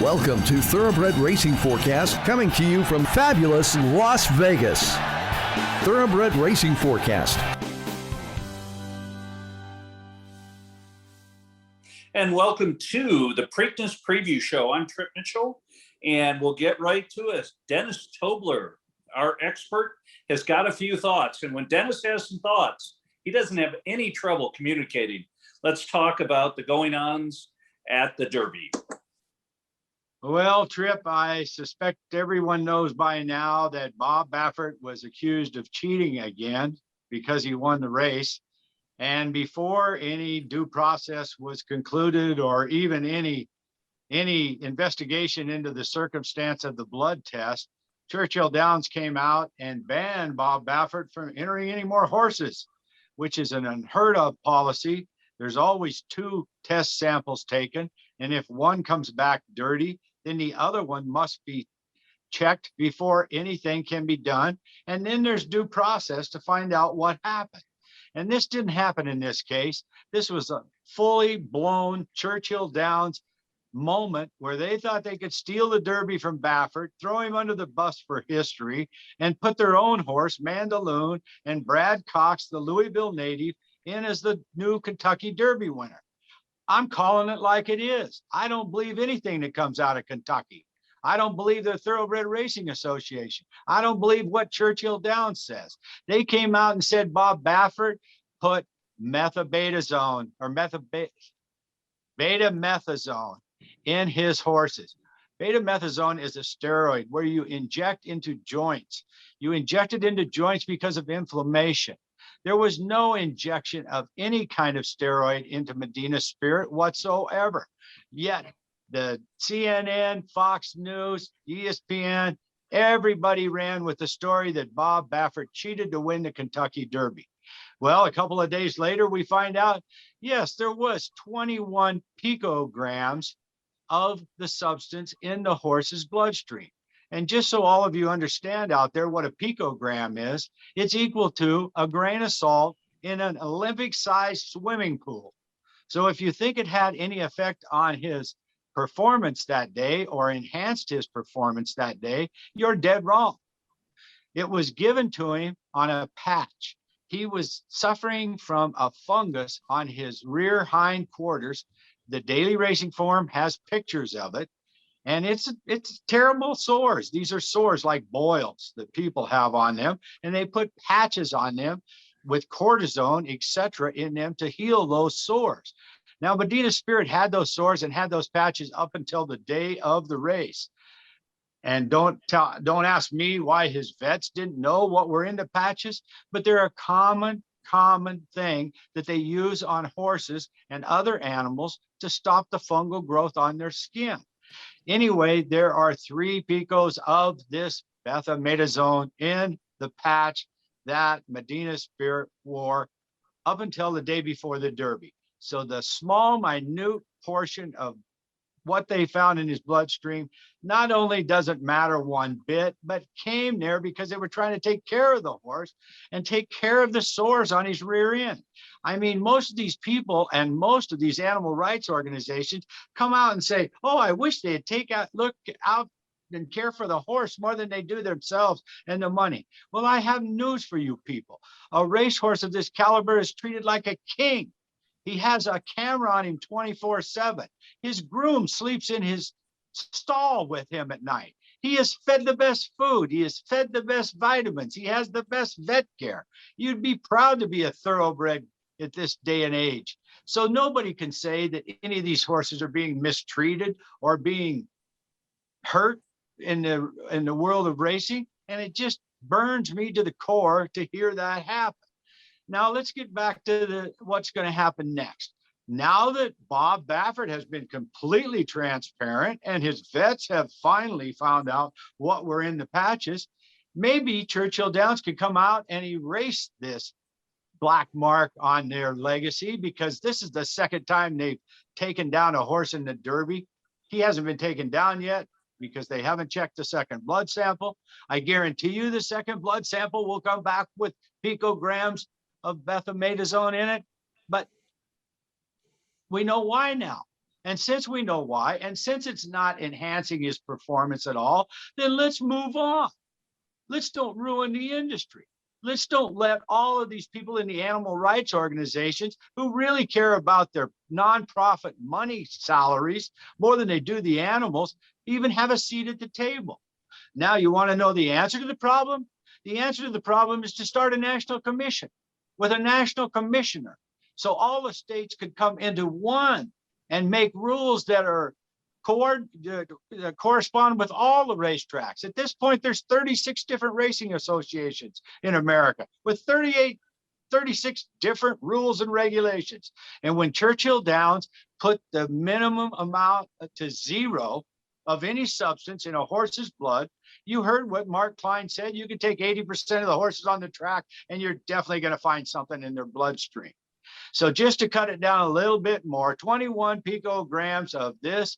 Welcome to Thoroughbred Racing Forecast, coming to you from fabulous Las Vegas. Thoroughbred Racing Forecast. And welcome to the Preakness Preview Show. I'm Trip Mitchell, and we'll get right to it. Dennis Tobler, our expert, has got a few thoughts. And when Dennis has some thoughts, he doesn't have any trouble communicating. Let's talk about the going-ons at the Derby. Well, Trip, I suspect everyone knows by now that Bob Baffert was accused of cheating again because he won the race. And before any due process was concluded or even any investigation into the circumstance of the blood test, Churchill Downs came out and banned Bob Baffert from entering any more horses, which is an unheard of policy. There's always 2 test samples taken. And if one comes back dirty, then the other one must be checked before anything can be done. And then there's due process to find out what happened. And this didn't happen in this case. This was a fully blown Churchill Downs moment where they thought they could steal the Derby from Baffert, throw him under the bus for history, and put their own horse, Mandaloon, and Brad Cox, the Louisville native, in as the new Kentucky Derby winner. I'm calling it like it is. I don't believe anything that comes out of Kentucky. I don't believe the Thoroughbred Racing Association. I don't believe what Churchill Downs says. They came out and said Bob Baffert put methylbetazone or betamethasone in his horses. Betamethasone is a steroid where you inject into joints. You inject it into joints because of inflammation. There was no injection of any kind of steroid into Medina Spirit whatsoever. Yet the CNN, Fox News, ESPN, everybody ran with the story that Bob Baffert cheated to win the Kentucky Derby. Well, a couple of days later, we find out, yes, there was 21 picograms of the substance in the horse's bloodstream. And just so all of you understand out there what a picogram is, it's equal to a grain of salt in an Olympic-sized swimming pool. So if you think it had any effect on his performance that day or enhanced his performance that day, you're dead wrong. It was given to him on a patch. He was suffering from a fungus on his rear hind quarters. The Daily Racing Form has pictures of it. And it's terrible sores. These are sores like boils that people have on them, and they put patches on them with cortisone, etc., in them to heal those sores. Now, Medina Spirit had those sores and had those patches up until the day of the race. And don't ask me why his vets didn't know what were in the patches, but they're a common thing that they use on horses and other animals to stop the fungal growth on their skin. Anyway, there are 3 picos of this betamethasone in the patch that Medina Spirit wore up until the day before the Derby. So the small, minute portion of what they found in his bloodstream not only doesn't matter one bit, but came there because they were trying to take care of the horse and take care of the sores on his rear end. I mean, most of these people and most of these animal rights organizations come out and say, oh, I wish they'd look out and care for the horse more than they do themselves and the money. Well, I have news for you people. A racehorse of this caliber is treated like a king. He has a camera on him 24/7. His groom sleeps in his stall with him at night. He is fed the best food. He is fed the best vitamins. He has the best vet care. You'd be proud to be a thoroughbred at this day and age. So nobody can say that any of these horses are being mistreated or being hurt in the world of racing. And it just burns me to the core to hear that happen. Now let's get back to what's going to happen next. Now that Bob Baffert has been completely transparent and his vets have finally found out what were in the patches, maybe Churchill Downs can come out and erase this black mark on their legacy, because this is the second time they've taken down a horse in the Derby. He hasn't been taken down yet because they haven't checked the second blood sample. I guarantee you the second blood sample will come back with picograms of betamethasone in it, but we know why now. And since we know why, and since it's not enhancing his performance at all, then let's move on. Let's don't ruin the industry. Let's don't let all of these people in the animal rights organizations who really care about their nonprofit money salaries more than they do the animals even have a seat at the table. Now, you want to know the answer to the problem? The answer to the problem is to start a national commission with a national commissioner. So all the states could come into one and make rules that are correspond with all the racetracks. At this point, there's 36 different racing associations in America with 36 different rules and regulations. And when Churchill Downs put the minimum amount to 0 of any substance in a horse's blood, you heard what Mark Klein said. You can take 80% of the horses on the track and you're definitely going to find something in their bloodstream. So just to cut it down a little bit more, 21 picograms of this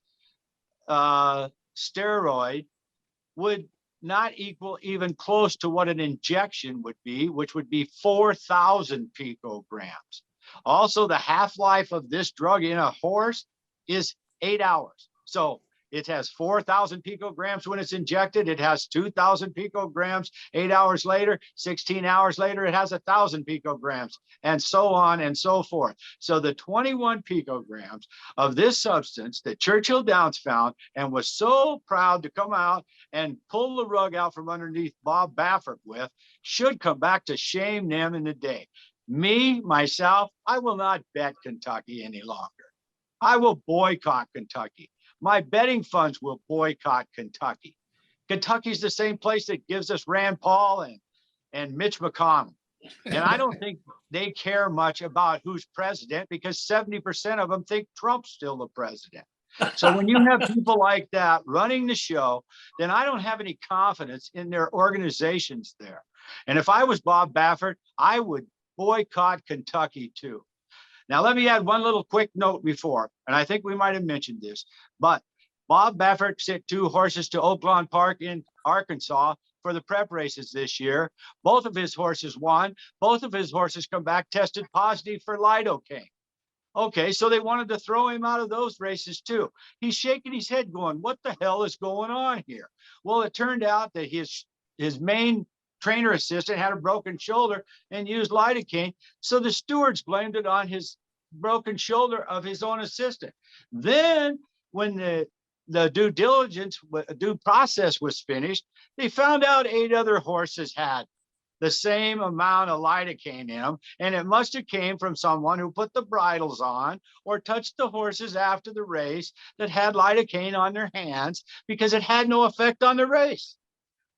steroid would not equal even close to what an injection would be, which would be 4,000 picograms. Also, the half-life of this drug in a horse is 8 hours. So it has 4,000 picograms when it's injected. It has 2,000 picograms 8 hours later. 16 hours later, it has 1,000 picograms, and so on and so forth. So the 21 picograms of this substance that Churchill Downs found and was so proud to come out and pull the rug out from underneath Bob Baffert with should come back to shame them in the day. Me, myself, I will not bet Kentucky any longer. I will boycott Kentucky. My betting funds will boycott Kentucky. Kentucky's the same place that gives us Rand Paul and Mitch McConnell. And I don't think they care much about who's president because 70% of them think Trump's still the president. So when you have people like that running the show, then I don't have any confidence in their organizations there. And if I was Bob Baffert, I would boycott Kentucky too. Now, let me add one little quick note before, and I think we might have mentioned this, but Bob Baffert sent 2 horses to Oaklawn Park in Arkansas for the prep races this year. Both of his horses won. Both of his horses come back tested positive for lidocaine. Okay, so they wanted to throw him out of those races too. He's shaking his head going, what the hell is going on here? Well, it turned out that his main trainer assistant had a broken shoulder and used lidocaine. So the stewards blamed it on his broken shoulder of his own assistant. Then when the due process was finished, they found out 8 other horses had the same amount of lidocaine in them. And it must have came from someone who put the bridles on or touched the horses after the race that had lidocaine on their hands because it had no effect on the race.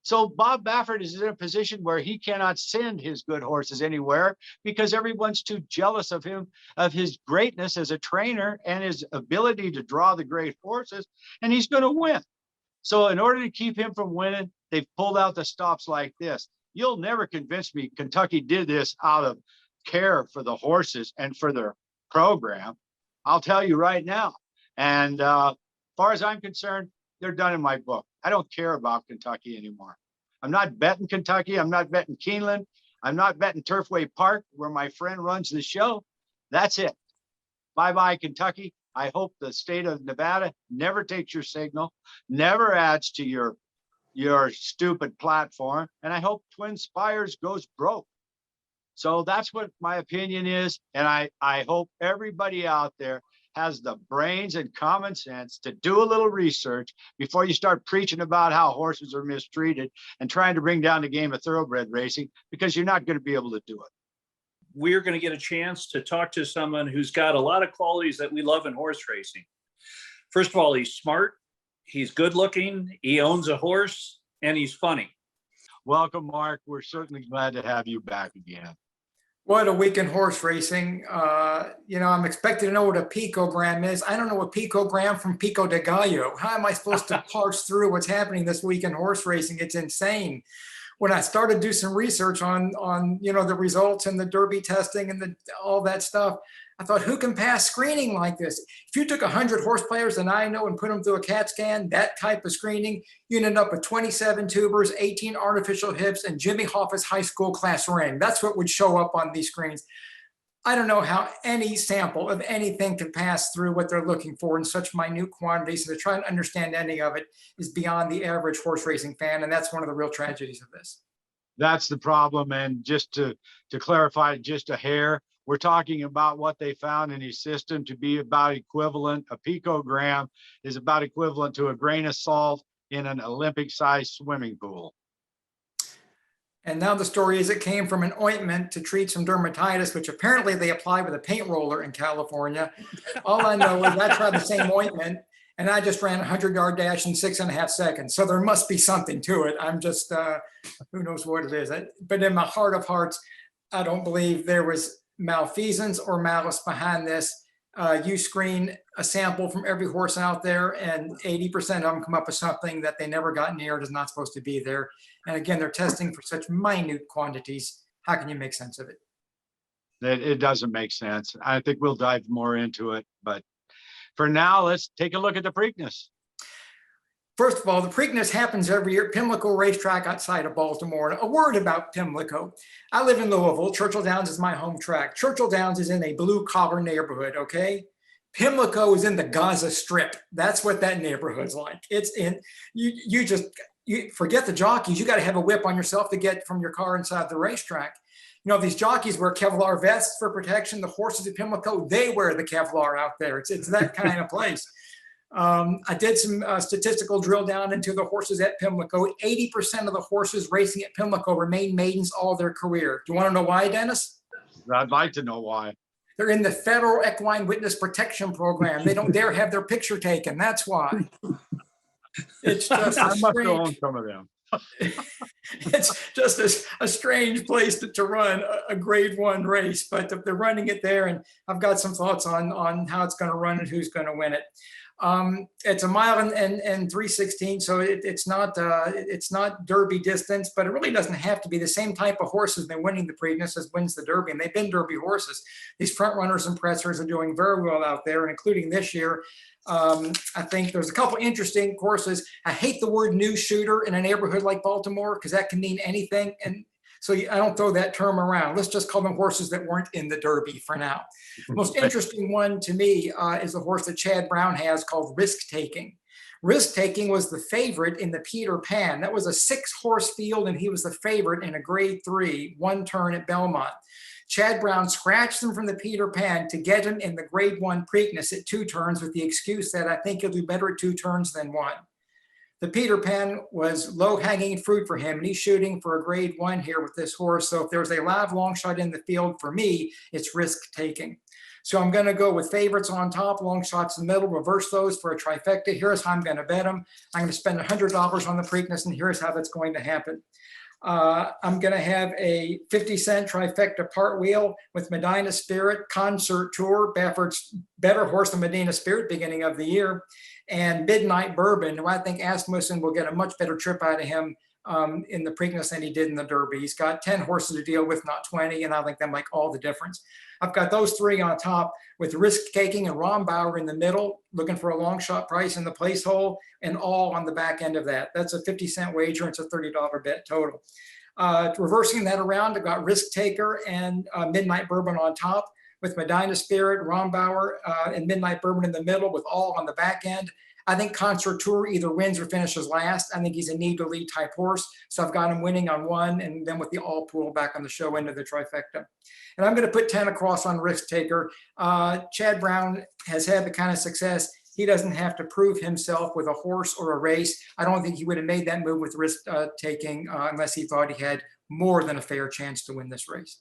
So Bob Baffert is in a position where he cannot send his good horses anywhere because everyone's too jealous of him, of his greatness as a trainer and his ability to draw the great horses, and he's going to win. So in order to keep him from winning, they've pulled out the stops like this. You'll never convince me Kentucky did this out of care for the horses and for their program. I'll tell you right now. And as far as I'm concerned, they're done in my book. I don't care about Kentucky anymore. I'm not betting Kentucky. I'm not betting Keeneland. I'm not betting Turfway Park, where my friend runs the show. That's it. Bye-bye, Kentucky. I hope the state of Nevada never takes your signal, never adds to your stupid platform. And I hope Twin Spires goes broke. So that's what my opinion is. And I hope everybody out there has the brains and common sense to do a little research before you start preaching about how horses are mistreated and trying to bring down the game of thoroughbred racing, because you're not going to be able to do it. We're going to get a chance to talk to someone who's got a lot of qualities that we love in horse racing. First of all, he's smart, he's good looking, he owns a horse, and he's funny. Welcome, Mark. We're certainly glad to have you back again. What a week in horse racing. I'm expected to know what a picogram is. I don't know a picogram from pico de gallo. How am I supposed to parse through what's happening this week in horse racing? It's insane. When I started to do some research on the results and the Derby testing and all that stuff, I thought, who can pass screening like this? If you took 100 horse players that I know and put them through a CAT scan, that type of screening, you'd end up with 27 tubers, 18 artificial hips, and Jimmy Hoffa's high school class ring. That's what would show up on these screens. I don't know how any sample of anything can pass through what they're looking for in such minute quantities. So to try and understand any of it is beyond the average horse racing fan. And that's one of the real tragedies of this. That's the problem. And just to clarify just a hair, we're talking about what they found in his system to be about equivalent. A picogram is about equivalent to a grain of salt in an Olympic-sized swimming pool. And now the story is it came from an ointment to treat some dermatitis, which apparently they apply with a paint roller in California. All I know is I tried the same ointment and I just ran a 100-yard dash in 6.5 seconds. So there must be something to it. I'm just, who knows what it is. But in my heart of hearts, I don't believe there was malfeasance or malice behind this. You screen a sample from every horse out there and 80% of them come up with something that they never got near. It is not supposed to be there. And again, they're testing for such minute quantities. How can you make sense of it? It doesn't make sense. I think we'll dive more into it. But for now, let's take a look at the Preakness. First of all, the Preakness happens every year at Pimlico Racetrack outside of Baltimore. A word about Pimlico. I live in Louisville. Churchill Downs is my home track. Churchill Downs is in a blue-collar neighborhood, okay? Pimlico is in the Gaza Strip. That's what that neighborhood's like. It's in, you forget the jockeys. You got to have a whip on yourself to get from your car inside the racetrack. You know, these jockeys wear Kevlar vests for protection. The horses at Pimlico, they wear the Kevlar out there. It's that kind of place. I did some statistical drill down into the horses at Pimlico. 80% of the horses racing at Pimlico remain maidens all their career. Do you want to know why, Dennis? I'd like to know why. They're in the Federal Equine Witness Protection Program. They don't dare have their picture taken. That's why. It's just I must own some of them. It's just a strange place to run a grade 1 race, but they're running it there, and I've got some thoughts on how it's going to run and who's going to win it. It's a mile and 3/16, so it's not Derby distance, but it really doesn't have to be. The same type of horses been winning the Preakness as wins the Derby, and they've been Derby horses. These front runners and pressers are doing very well out there, and including this year. I think there's a couple interesting courses. I hate the word new shooter in a neighborhood like Baltimore because that can mean anything, and so I don't throw that term around. Let's just call them horses that weren't in the Derby for now. The most interesting one to me is the horse that Chad Brown has called Risk Taking. Risk Taking was the favorite in the Peter Pan. That was a 6-horse field, and he was the favorite in a grade 3, 1 turn at Belmont. Chad Brown scratched him from the Peter Pan to get him in the grade 1 Preakness at 2 turns with the excuse that I think he'll do better at 2 turns than 1. The Peter Pan was low-hanging fruit for him, and he's shooting for a grade 1 here with this horse. So if there's a live long shot in the field, for me, it's Risk Taking. So I'm going to go with favorites on top, long shots in the middle, reverse those for a trifecta. Here's how I'm going to bet them. I'm going to spend $100 on the Preakness, and here's how that's going to happen. I'm going to have a 50-cent trifecta part wheel with Medina Spirit, Concert Tour, Bafford's better horse than Medina Spirit beginning of the year, and Midnight Bourbon, who I think Asmussen will get a much better trip out of him in the Preakness than he did in the Derby. He's got 10 horses to deal with, not 20, and I think that make all the difference. I've got those 3 on top with Risk Taking and Rombauer in the middle, looking for a long shot price in the place hole, and all on the back end of that. That's a 50-cent wager. It's a $30 bet total. Reversing that around, I've got Risk Taker and Midnight Bourbon on top with Medina Spirit, Rombauer, and Midnight Bourbon in the middle with all on the back end. I think Concert Tour either wins or finishes last. I think he's a need to lead type horse. So I've got him winning on 1 and then with the all pool back on the show end of the trifecta. And I'm going to put 10 across on Risk Taker. Chad Brown has had the kind of success. He doesn't have to prove himself with a horse or a race. I don't think he would have made that move with Risk Taking unless he thought he had more than a fair chance to win this race.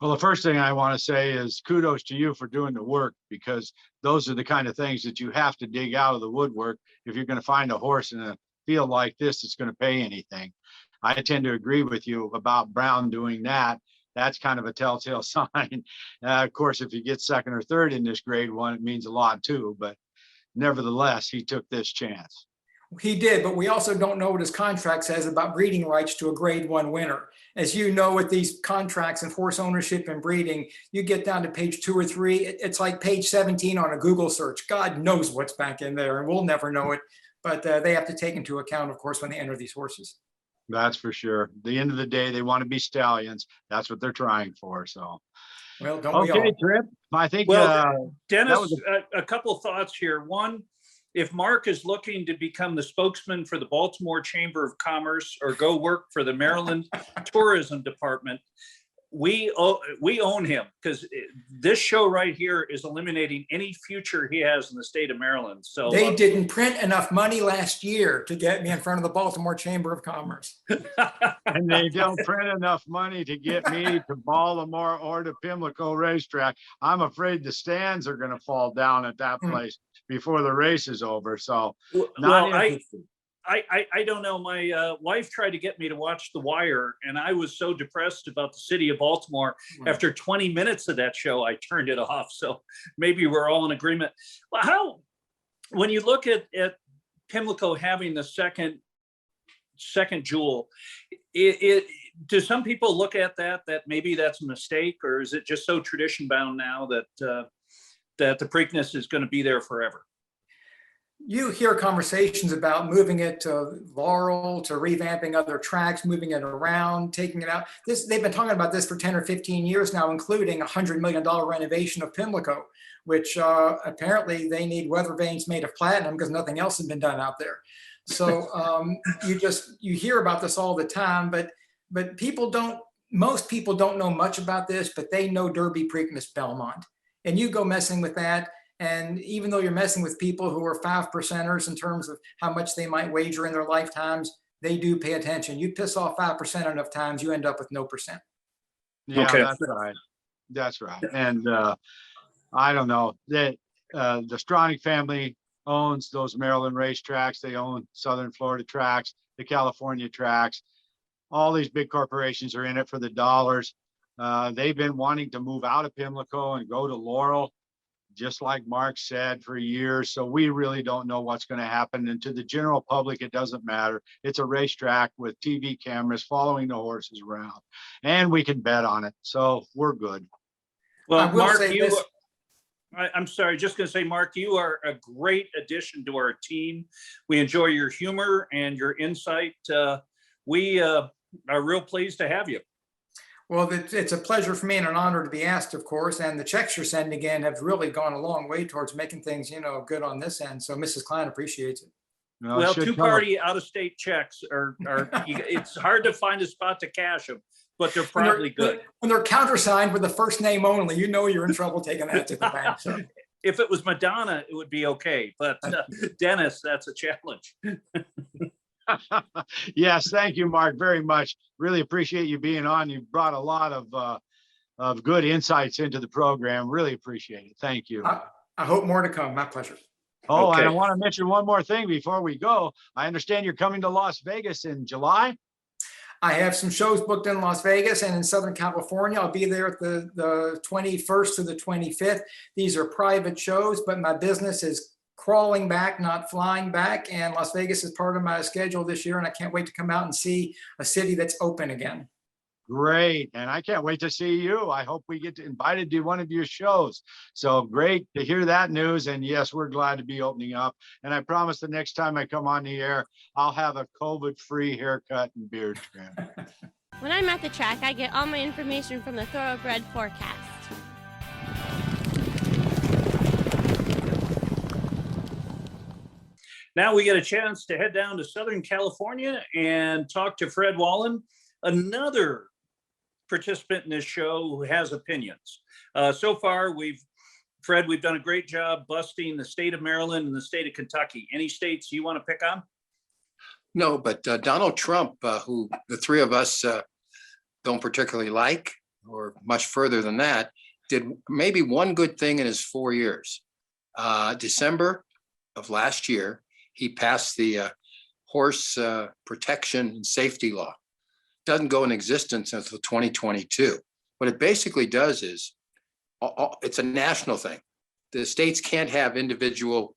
Well, the first thing I want to say is kudos to you for doing the work, because those are the kind of things that you have to dig out of the woodwork if you're going to find a horse in a field like this that's going to pay anything. I tend to agree with you about Brown doing that. That's kind of a telltale sign. Of course, if he gets 2nd or 3rd in this grade 1, it means a lot too. But nevertheless, he took this chance. He did, but we also don't know what his contract says about breeding rights to a grade 1 winner. As you know, with these contracts and horse ownership and breeding, you get down to page 2 or 3. It's like page 17 on a Google search. God knows what's back in there, and we'll never know it. But they have to take into account, of course, when they enter these horses. That's for sure. At the end of the day, they want to be stallions. That's what they're trying for. So Well, don't we Okay, all? Trip. I think Well, Dennis, that was a couple of thoughts here. One, if Mark is looking to become the spokesman for the Baltimore Chamber of Commerce or go work for the Maryland Tourism Department, we own him, because this show right here is eliminating any future he has in the state of Maryland. So They didn't print enough money last year to get me in front of the Baltimore Chamber of Commerce. and they don't print enough money to get me to Baltimore or to Pimlico racetrack. I'm afraid the stands are going to fall down at that place before the race is over. So not interested. I don't know. My wife tried to get me to watch The Wire, and I was so depressed about the city of Baltimore. After 20 minutes of that show, I turned it off. So maybe we're all in agreement. Well, when you look at Pimlico having the second jewel, do some people look at that maybe that's a mistake, or is it just so tradition bound now that the Preakness is going to be there forever? You hear conversations about moving it to Laurel, to revamping other tracks, moving it around, taking it out. They've been talking about this for 10 or 15 years now, including a $100 million renovation of Pimlico, which apparently they need weather vanes made of platinum because nothing else has been done out there. So you hear about this all the time, but most people don't know much about this, but they know Derby, Preakness, Belmont. And you go messing with that, and even though you're messing with people who are 5%ers in terms of how much they might wager in their lifetimes, they do pay attention. You piss off 5% enough times, you end up with no percent. Yeah, Okay. that's right. That's right. And I don't know that the Stronach family owns those Maryland racetracks. They own Southern Florida tracks, the California tracks. All these big corporations are in it for the dollars. They've been wanting to move out of Pimlico and go to Laurel, just like Mark said, for years. So we really don't know what's going to happen. And to the general public, it doesn't matter. It's a racetrack with TV cameras following the horses around, and we can bet on it. So we're good. Well, Mark, I'm sorry, just going to say, Mark, you are a great addition to our team. We enjoy your humor and your insight. We are real pleased to have you. Well, it's a pleasure for me and an honor to be asked, of course. And the checks you're sending in have really gone a long way towards making things, good on this end. So Mrs. Klein appreciates it. No, well, two-party out-of-state checks are it's hard to find a spot to cash them, but they're probably good. When they're countersigned with the first name only, you're in trouble taking that to the bank. So. If it was Madonna, it would be okay. But Dennis, that's a challenge. Yes, thank you, Mark, very much. Really appreciate you being on. You brought a lot of good insights into the program. Really appreciate it. Thank you. I hope more to come. My pleasure. Oh, okay. And I want to mention one more thing before we go. I understand you're coming to Las Vegas in July. I have some shows booked in Las Vegas and in Southern California. I'll be there at the 21st to the 25th. These are private shows, but my business is crawling back, not flying back. And Las Vegas is part of my schedule this year. And I can't wait to come out and see a city that's open again. Great. And I can't wait to see you. I hope we get invited to one of your shows. So great to hear that news. And yes, we're glad to be opening up. And I promise the next time I come on the air, I'll have a COVID-free haircut and beard trim. When I'm at the track, I get all my information from the Thoroughbred forecast. Now we get a chance to head down to Southern California and talk to Fred Wallen, another participant in this show who has opinions. So far, we've done a great job busting the state of Maryland and the state of Kentucky. Any states you want to pick on? No, but Donald Trump, who the three of us don't particularly like, or much further than that, did maybe one good thing in his 4 years. December of last year, he passed the horse protection and safety law. Doesn't go in existence until 2022. What it basically does is, it's a national thing. The states can't have individual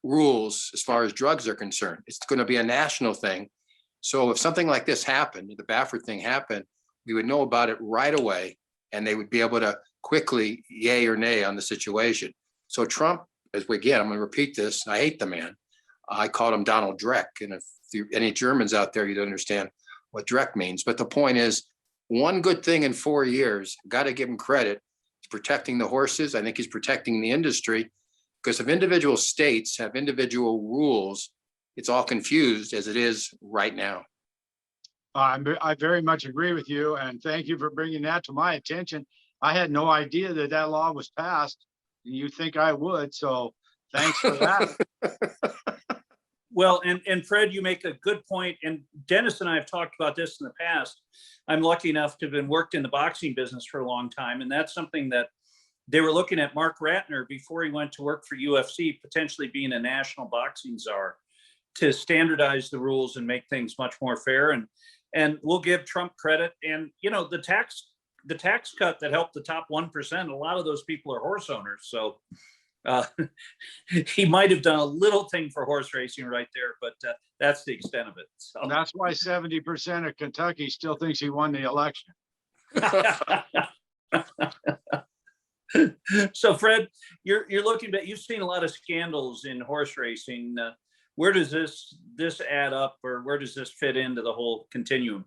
rules as far as drugs are concerned. It's going to be a national thing. So if something like this happened, the Baffert thing happened, we would know about it right away, and they would be able to quickly yay or nay on the situation. So Trump, I'm going to repeat this. I hate the man. I called him Donald Dreck. And if any Germans out there, you'd understand what Dreck means. But the point is, one good thing in 4 years, got to give him credit. protecting the horses. I think he's protecting the industry, because if individual states have individual rules, it's all confused as it is right now. I very much agree with you, and thank you for bringing that to my attention. I had no idea that that law was passed. You think I would, so thanks for that. Well, and Fred, you make a good point. And Dennis and I have talked about this in the past. I'm lucky enough to have been worked in the boxing business for a long time. And that's something that they were looking at Mark Ratner before he went to work for UFC, potentially being a national boxing czar, to standardize the rules and make things much more fair. And we'll give Trump credit. And, you know, the tax cut that helped the top 1%, a lot of those people are horse owners. So he might have done a little thing for horse racing right there, but that's the extent of it. So. That's why 70% of Kentucky still thinks he won the election. So Fred, you're looking at, you've seen a lot of scandals in horse racing. Where does this add up, or where does this fit into the whole continuum?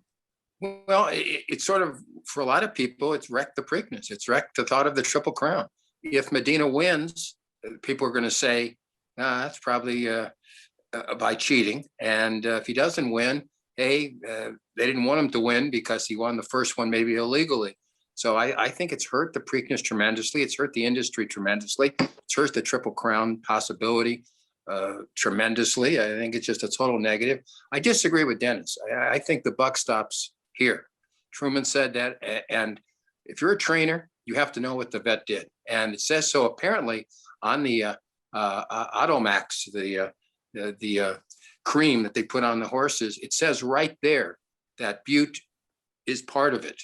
Well, it's sort of, for a lot of people, it's wrecked the Preakness. It's wrecked the thought of the Triple Crown. If Medina wins, people are going to say, that's probably by cheating. And if he doesn't win, hey, they didn't want him to win because he won the first one maybe illegally. So I think it's hurt the Preakness tremendously. It's hurt the industry tremendously. It's hurt the Triple Crown possibility tremendously. I think it's just a total negative. I disagree with Dennis. I think the buck stops here. Truman said that. And if you're a trainer, you have to know what the vet did. And it says so apparently on the Automax, the cream that they put on the horses. It says right there that bute is part of it.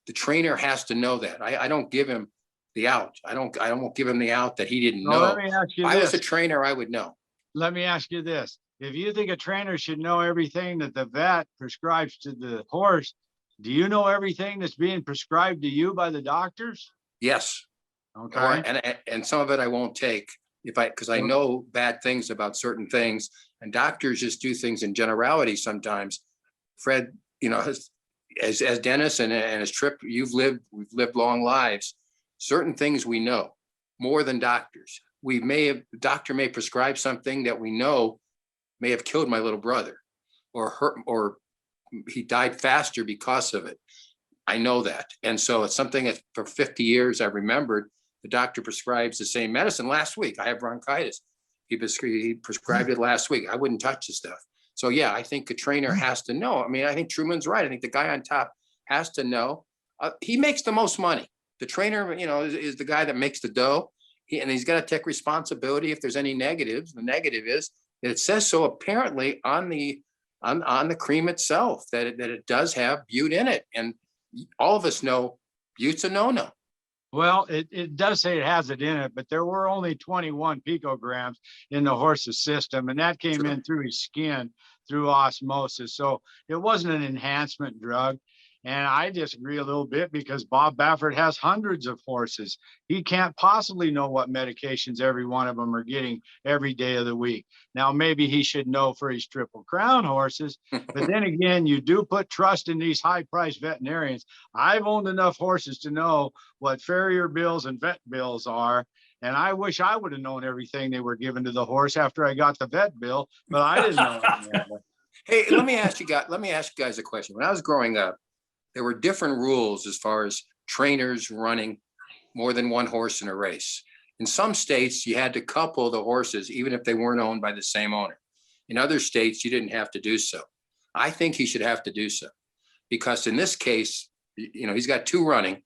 The trainer has to know that. I don't give him the out. I won't give him the out that he didn't know. Let me ask you if I this. was a trainer, I would know. Let me ask you this. If you think a trainer should know everything that the vet prescribes to the horse, do you know everything that's being prescribed to you by the doctors? Yes. Okay. And some of it I won't take because I know bad things about certain things, and doctors just do things in generality sometimes. Fred, you know, as Dennis and as Tripp, we've lived long lives. Certain things we know more than doctors. The doctor may prescribe something that we know may have killed my little brother, or he died faster because of it. I know that. And so it's something that for 50 years I've remembered. The doctor prescribes the same medicine. Last week, I have bronchitis. He prescribed it last week. I wouldn't touch the stuff. So yeah, I think a trainer has to know. I mean, I think Truman's right. I think the guy on top has to know. He makes the most money. The trainer, you know, is the guy that makes the dough. And he's got to take responsibility if there's any negatives. The negative is that it says so apparently on the cream itself that it does have bute in it. And all of us know bute's a no-no. Well, it does say it has it in it, but there were only 21 picograms in the horse's system, and that came in through his skin through osmosis. So it wasn't an enhancement drug. And I disagree a little bit because Bob Baffert has hundreds of horses. He can't possibly know what medications every one of them are getting every day of the week. Now, maybe he should know for his Triple Crown horses, but then again, you do put trust in these high-priced veterinarians. I've owned enough horses to know what farrier bills and vet bills are, and I wish I would have known everything they were giving to the horse after I got the vet bill, but I didn't know. Hey, let me ask you guys a question. When I was growing up, there were different rules as far as trainers running more than one horse in a race. In some states, you had to couple the horses, even if they weren't owned by the same owner. In other states, you didn't have to do so. I think he should have to do so because in this case, you know, he's got two running.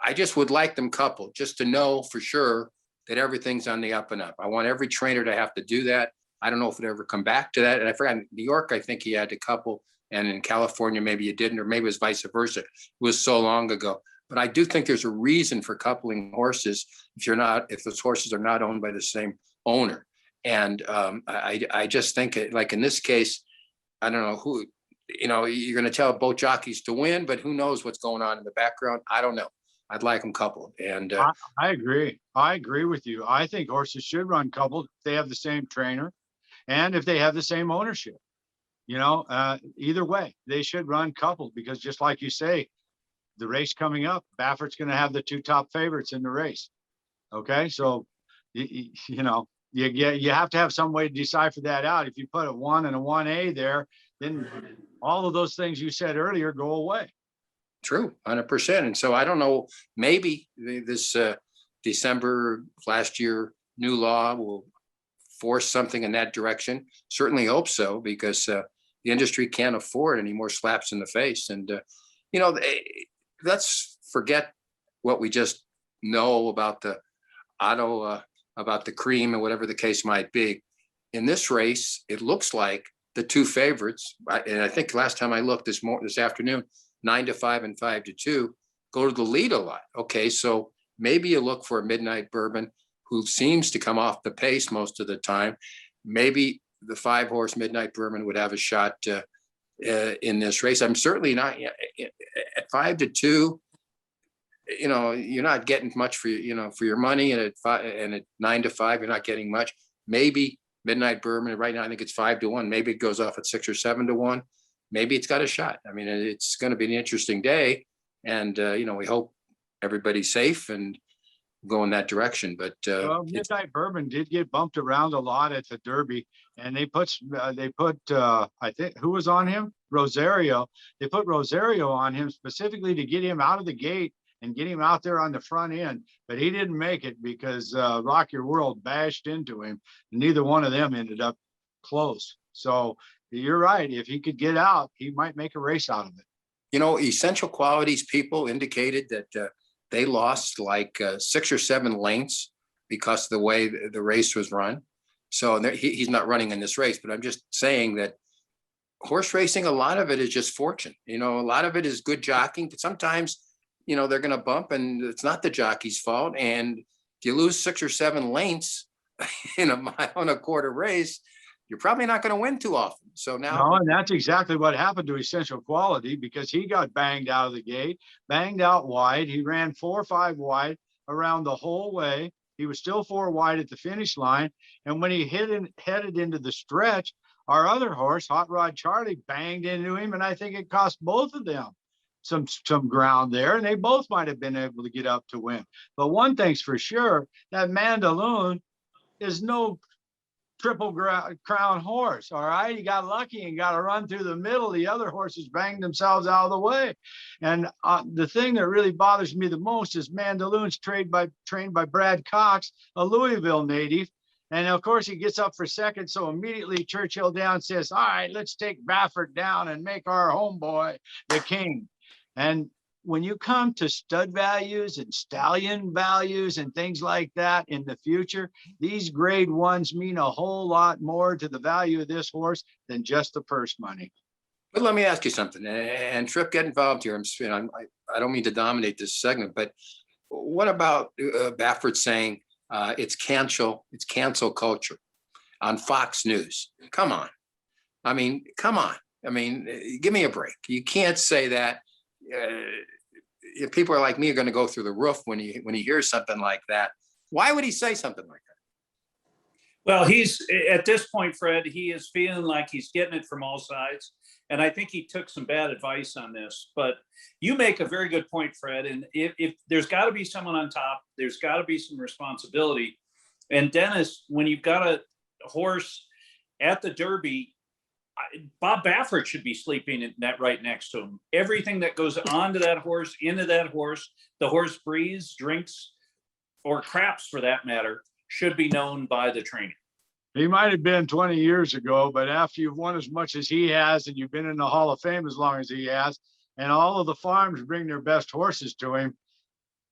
I just would like them coupled just to know for sure that everything's on the up and up. I want every trainer to have to do that. I don't know if it ever come back to that. And I forgot in New York, I think he had to couple. And in California, maybe you didn't, or maybe it was vice versa. It was so long ago. But I do think there's a reason for coupling horses if those horses are not owned by the same owner. And I just think like in this case, I don't know who, you know, you're going to tell both jockeys to win, but who knows what's going on in the background? I don't know. I'd like them coupled. And I agree. I agree with you. I think horses should run coupled if they have the same trainer and if they have the same ownership. You know, either way, they should run coupled because just like you say, the race coming up, Baffert's going to have the 2 top favorites in the race. Okay, so you know, you have to have some way to decipher that out. If you put a 1 and a 1A there, then all of those things you said earlier go away. True, 100%. And so I don't know, maybe this December last year new law will force something in that direction. Certainly hope so, because the industry can't afford any more slaps in the face. And, you know, let's forget what we just know about the auto, about the cream and whatever the case might be. In this race, it looks like the 2 favorites, and I think last time I looked this afternoon, 9-5 and 5-2, go to the lead a lot. Okay, so maybe you look for a Midnight Bourbon who seems to come off the pace most of the time. Maybe the 5-horse Midnight Bourbon would have a shot in this race. I'm certainly not at 5-2. You know, you're not getting much for your money, and at 9-5, you're not getting much. Maybe Midnight Bourbon right now, I think it's 5-1. Maybe it goes off at 6 or 7-1. Maybe it's got a shot. I mean, it's going to be an interesting day, and you know, we hope everybody's safe and go in that direction. But well, Midnight Bourbon did get bumped around a lot at the Derby, and they put I think, who was on him? Rosario. They put Rosario on him specifically to get him out of the gate and get him out there on the front end, but he didn't make it because Rock Your World bashed into him, and neither one of them ended up close. So you're right. If he could get out, he might make a race out of it. You know, Essential Qualities people indicated that they lost like 6 or 7 lengths because of the way the race was run. So he's not running in this race, but I'm just saying that horse racing, a lot of it is just fortune. You know, a lot of it is good jockeying, but sometimes, you know, they're going to bump and it's not the jockey's fault. And if you lose 6 or 7 lengths in a 1.25 mile race, you're probably not going to win too often. So now, no, and that's exactly what happened to Essential Quality, because he got banged out of the gate, banged out wide. He ran 4 or 5 wide around the whole way. He was still 4 wide at the finish line. And when he headed into the stretch, our other horse, Hot Rod Charlie, banged into him. And I think it cost both of them some ground there. And they both might have been able to get up to win. But one thing's for sure, that Mandaloon is no Triple Crown horse. All right, he got lucky and got to run through the middle. The other horses banged themselves out of the way. And the thing that really bothers me the most is Mandaloon's trained by Brad Cox, a Louisville native. And of course, he gets up for second. So immediately Churchill Down says, all right, let's take Baffert down and make our homeboy the king. And when you come to stud values and stallion values and things like that in the future, these grade 1s mean a whole lot more to the value of this horse than just the purse money. but let me ask you something, and Tripp, get involved here. I don't mean to dominate this segment, but what about Baffert saying it's cancel culture on Fox News? Come on. I mean, give me a break. You can't say that. If people are like me are going to go through the roof when he hears something like that. Why would he say something like that? Well, he's at this point, Fred, he is feeling like he's getting it from all sides. And I think he took some bad advice on this. But you make a very good point, Fred. And if there's got to be someone on top, there's got to be some responsibility. And Dennis, when you've got a horse at the Derby, Bob Baffert should be sleeping in that right next to him. Everything that goes onto that horse, into that horse, the horse breathes, drinks, or craps for that matter, should be known by the trainer. He might have been 20 years ago, but after you've won as much as he has and you've been in the Hall of Fame as long as he has, and all of the farms bring their best horses to him,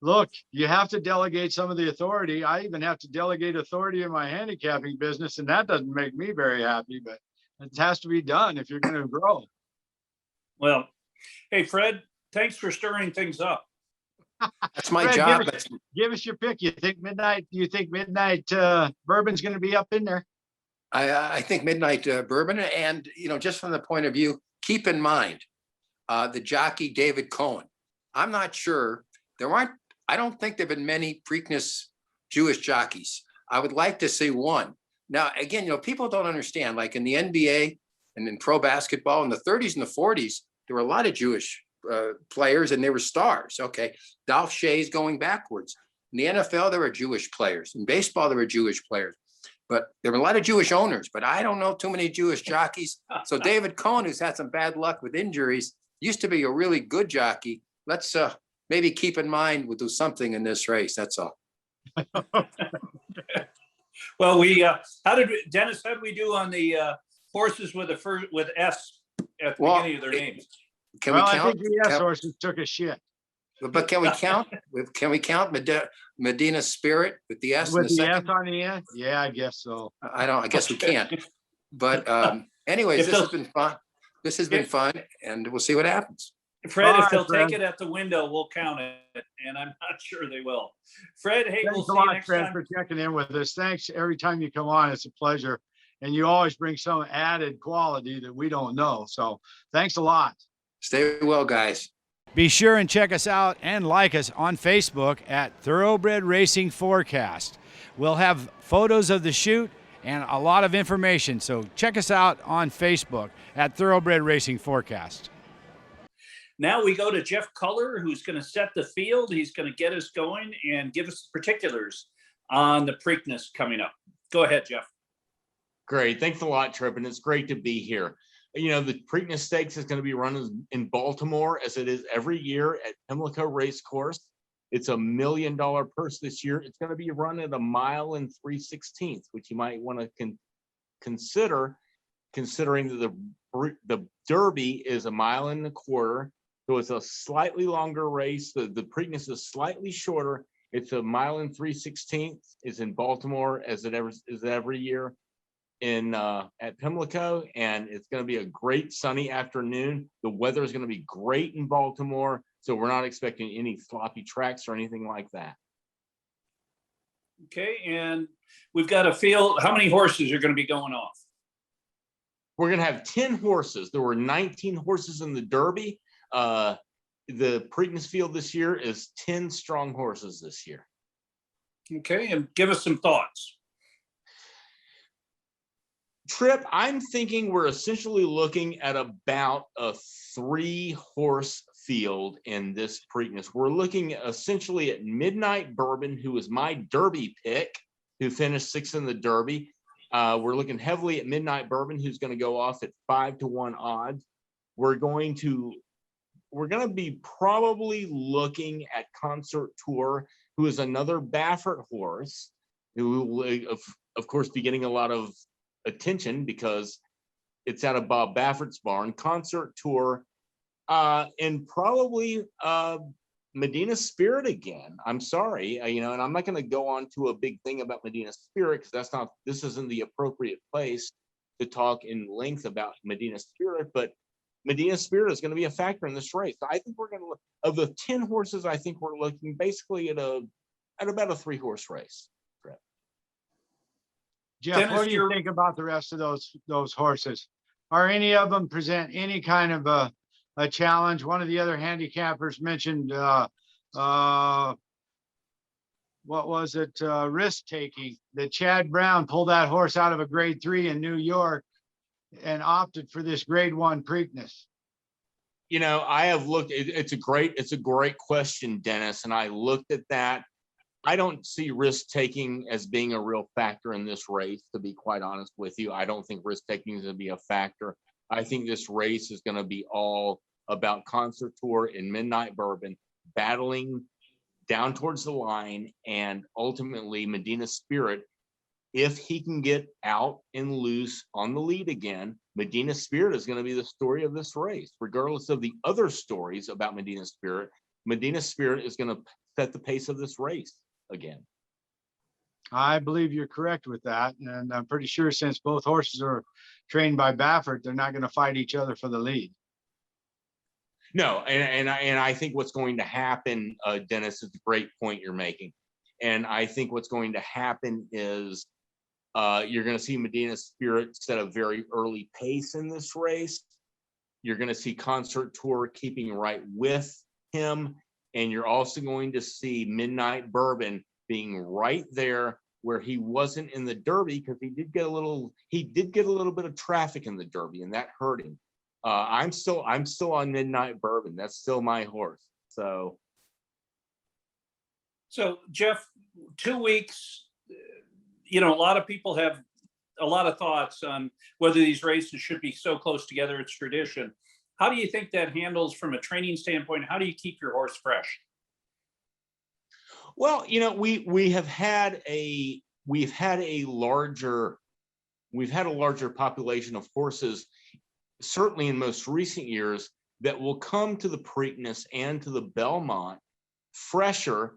look, you have to delegate some of the authority. I even have to delegate authority in my handicapping business, and that doesn't make me very happy, but it has to be done if you're going to grow. Well, hey, Fred, thanks for stirring things up. That's my Fred, job. Give us your pick. You think Midnight Bourbon's going to be up in there? I think Midnight Bourbon, and just from the point of view, keep in mind the jockey David Cohen. I'm not sure I don't think there've been many Preakness Jewish jockeys. I would like to see one. Now, again, people don't understand, like in the NBA and in pro basketball in the 30s and the 40s, there were a lot of Jewish players, and they were stars. Okay, Dolph Shay's going backwards. In the NFL, there were Jewish players. In baseball, there were Jewish players. But there were a lot of Jewish owners, but I don't know too many Jewish jockeys. So David Cohn, who's had some bad luck with injuries, used to be a really good jockey. Let's maybe keep in mind we'll do something in this race. That's all. Well, Dennis, how did we do on the horses with S at the beginning of their names? Can we count? I think the S horses took a shit. But can we count? Can we count Medina Spirit with the S? With in the the S second? on the end? Yeah, I guess so. I guess we can't. But anyways, this has been fun. This has been fun, and we'll see what happens. Fred, if they'll Fred. take it at the window, we'll count it, and I'm not sure they will. Fred, hey, we'll Thanks see a you lot, next Fred, time. for checking in with us. Thanks every time you come on. It's a pleasure. And you always bring some added quality that we don't know. So thanks a lot. Stay well, guys. Be sure and check us out and like us on Facebook at Thoroughbred Racing Forecast. We'll have photos of the shoot and a lot of information. So check us out on Facebook at Thoroughbred Racing Forecast. Now we go to Jeff Culler, who's going to set the field. He's going to get us going and give us the particulars on the Preakness coming up. Go ahead, Jeff. Great. Thanks a lot, Trip. And it's great to be here. You know, the Preakness Stakes is going to be run in Baltimore, as it is every year at Pimlico Race Course. It's $1 million purse this year. It's going to be run at 1 mile and 3/16, which you might want to consider, considering that the Derby is 1.25 miles. So it's a slightly longer race. The Preakness is slightly shorter. It's 1 mile and 3/16. It's in Baltimore, as it ever is every year at Pimlico, and it's going to be a great sunny afternoon. The weather is going to be great in Baltimore, so we're not expecting any sloppy tracks or anything like that. Okay, and we've got a field. How many horses are going to be going off? We're going to have 10 horses. There were 19 horses in the Derby. The Preakness field this year is 10 strong horses this year. Okay, and give us some thoughts. Trip, I'm thinking we're essentially looking at about a 3-horse field in this Preakness. We're looking essentially at Midnight Bourbon, who was my Derby pick, who finished 6th in the Derby. We're looking heavily at Midnight Bourbon, who's going to go off at 5-to-1 odds. We're going to be probably looking at Concert Tour, who is another Baffert horse, who will, of course, be getting a lot of attention because it's out of Bob Baffert's barn. Concert Tour, and probably Medina Spirit again. I'm sorry, and I'm not going to go on to a big thing about Medina Spirit because this isn't the appropriate place to talk in length about Medina Spirit, but Medina Spirit is going to be a factor in this race. I think we're going to look, of the 10 horses, I think we're looking basically at about a 3-horse race. Jeff, Dennis, what do you think about the rest of those horses? Are any of them present any kind of a challenge? One of the other handicappers mentioned what was it? Risk taking. That Chad Brown pulled that horse out of a grade 3 in New York and opted for this grade 1 Preakness. I have looked. It's a great question, Dennis, and I looked at that. I don't see risk taking as being a real factor in this race, to be quite honest with you. I don't think risk taking is going to be a factor. I think this race is going to be all about Concert Tour and Midnight Bourbon battling down towards the line, and ultimately Medina Spirit, if he can get out and loose on the lead again. Medina Spirit is going to be the story of this race, regardless of the other stories about Medina Spirit. Medina Spirit is going to set the pace of this race again. I believe you're correct with that, and I'm pretty sure since both horses are trained by Baffert, they're not going to fight each other for the lead. No, and I think what's going to happen, Dennis, is a great point you're making. And I think what's going to happen is you're going to see Medina Spirit set a very early pace in this race. You're going to see Concert Tour keeping right with him. And you're also going to see Midnight Bourbon being right there where he wasn't in the Derby, because he did get a little bit of traffic in the Derby, and that hurt him. I'm still on Midnight Bourbon. That's still my horse. So Jeff, 2 weeks, a lot of people have a lot of thoughts on whether these races should be so close together. It's tradition. How do you think that handles from a training standpoint? How do you keep your horse fresh? Well, we've had a larger population of horses, certainly in most recent years, that will come to the Preakness and to the Belmont fresher,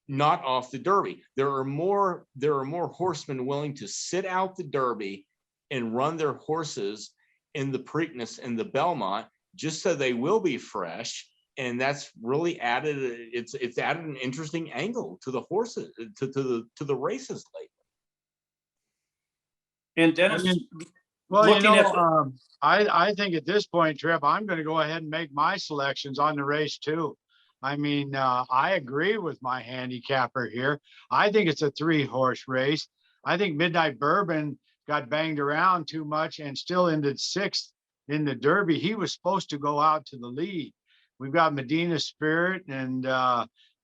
not off the Derby. There are more horsemen willing to sit out the Derby and run their horses in the Preakness and the Belmont, just so they will be fresh. And that's really added an interesting angle to the horses, to the races lately. And Dennis, I think at this point, Trip, I'm going to go ahead and make my selections on the race too. I mean, I agree with my handicapper here. I think it's a 3-horse race. I think Midnight Bourbon got banged around too much and still ended 6th in the Derby. He was supposed to go out to the lead. We've got Medina Spirit and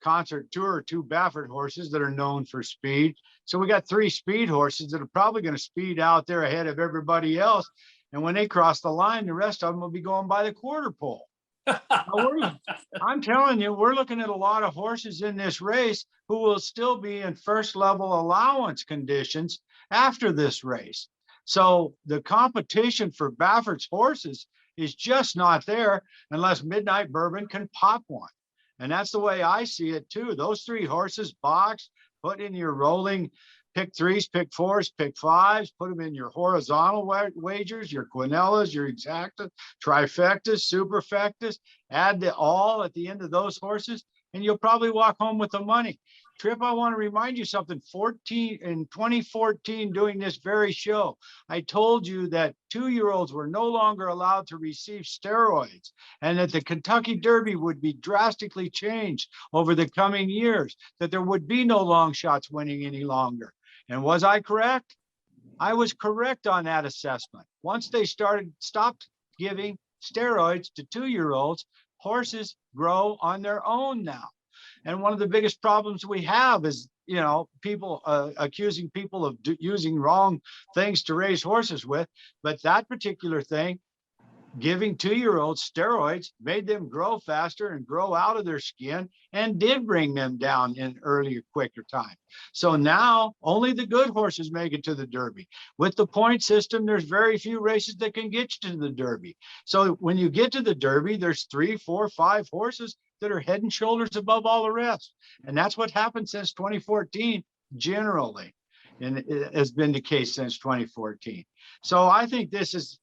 Concert Tour, 2 Baffert horses that are known for speed. So we got 3 speed horses that are probably going to speed out there ahead of everybody else. And when they cross the line, the rest of them will be going by the quarter pole. I'm telling you, we're looking at a lot of horses in this race who will still be in first level allowance conditions after this race. So the competition for Baffert's horses is just not there unless Midnight Bourbon can pop one. And that's the way I see it too. Those 3 horses, box, put in your rolling, pick 3s, pick 4s, pick 5s, put them in your horizontal wagers, your quinellas, your exactas, trifectas, superfectas, add the all at the end of those horses, and you'll probably walk home with the money. Trip, I want to remind you something. In 2014, doing this very show, I told you that 2-year-olds were no longer allowed to receive steroids and that the Kentucky Derby would be drastically changed over the coming years, that there would be no long shots winning any longer. And was I correct? I was correct on that assessment. Once they stopped giving steroids to 2-year-olds, horses grow on their own now. And one of the biggest problems we have is, people accusing people of using wrong things to raise horses with. But that particular thing, giving 2-year-olds steroids, made them grow faster and grow out of their skin and did bring them down in earlier, quicker time. So now only the good horses make it to the Derby. With the point system, there's very few races that can get you to the Derby. So when you get to the Derby, there's 3, 4, 5 horses that are head and shoulders above all the rest. And that's what happened since 2014, generally. And it has been the case since 2014. So I think this is,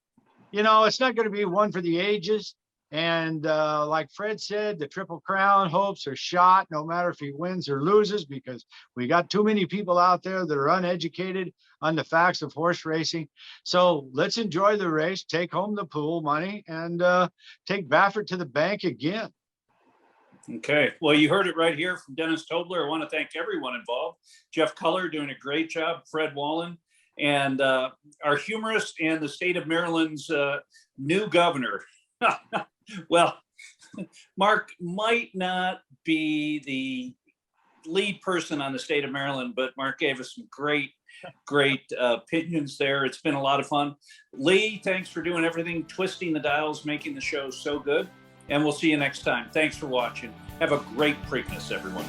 it's not going to be one for the ages. And like Fred said, the Triple Crown hopes are shot, no matter if he wins or loses, because we got too many people out there that are uneducated on the facts of horse racing. So let's enjoy the race, take home the pool money, and take Baffert to the bank again. Okay. Well, you heard it right here from Dennis Tobler. I want to thank everyone involved. Jeff Culler doing a great job, Fred Wallen, and our humorist and the state of Maryland's new governor. Well, Mark might not be the lead person on the state of Maryland, but Mark gave us some great opinions there. It's been a lot of fun. Lee, thanks for doing everything, twisting the dials, making the show so good. And we'll see you next time. Thanks for watching. Have a great Preakness, everyone.